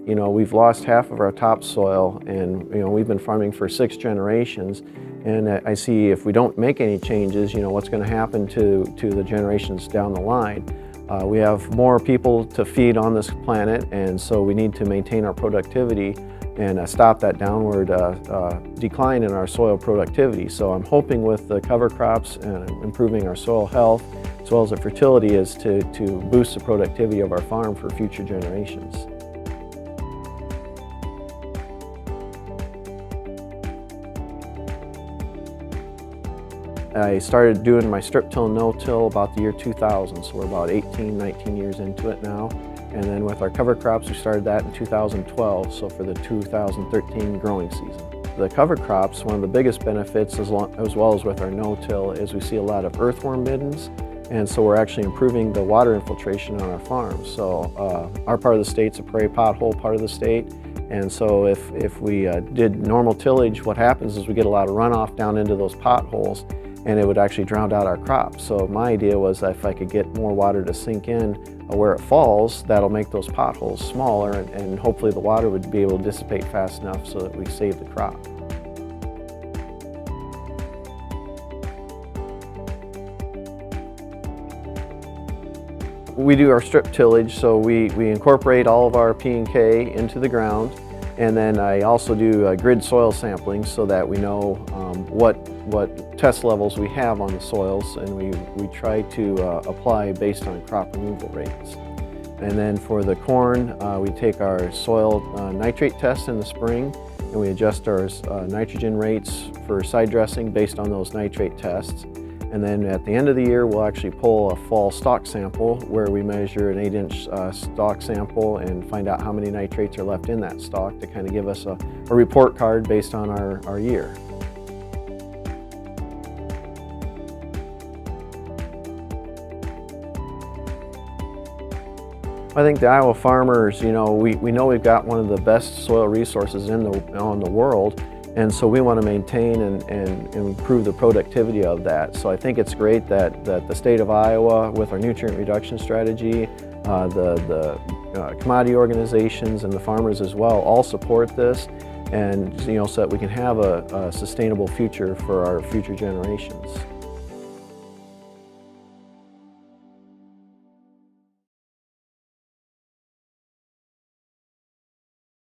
You know, we've lost half of our topsoil, and you know, we've been farming for 6 generations. And I see if we don't make any changes, you know, what's going to happen to the generations down the line. We have more people to feed on this planet, and so we need to maintain our productivity and stop that downward decline in our soil productivity. So I'm hoping with the cover crops and improving our soil health as well as the fertility is to boost the productivity of our farm for future generations. I started doing my strip till and no-till about the year 2000, so we're about 18, 19 years into it now. And then with our cover crops, we started that in 2012, so for the 2013 growing season. The cover crops, one of the biggest benefits as well as with our no-till is we see a lot of earthworm middens, and so we're actually improving the water infiltration on our farm. So our part of the state's a prairie pothole part of the state, and so if we did normal tillage, what happens is we get a lot of runoff down into those potholes, and it would actually drown out our crops. So my idea was that if I could get more water to sink in where it falls, that'll make those potholes smaller, and hopefully the water would be able to dissipate fast enough so that we save the crop. We do our strip tillage, so we incorporate all of our P&K into the ground, and then I also do grid soil sampling so that we know what test levels we have on the soils, and we try to apply based on crop removal rates. And then for the corn, we take our soil nitrate test in the spring, and we adjust our nitrogen rates for side dressing based on those nitrate tests. And then at the end of the year, we'll actually pull a fall stalk sample where we measure an 8-inch stalk sample and find out how many nitrates are left in that stalk to kind of give us a report card based on our year. I think the Iowa farmers, you know, we know we've got one of the best soil resources in the world, and so we want to maintain and improve the productivity of that. So I think it's great that the state of Iowa, with our nutrient reduction strategy, the commodity organizations and the farmers as well, all support this, and you know, so that we can have a sustainable future for our future generations.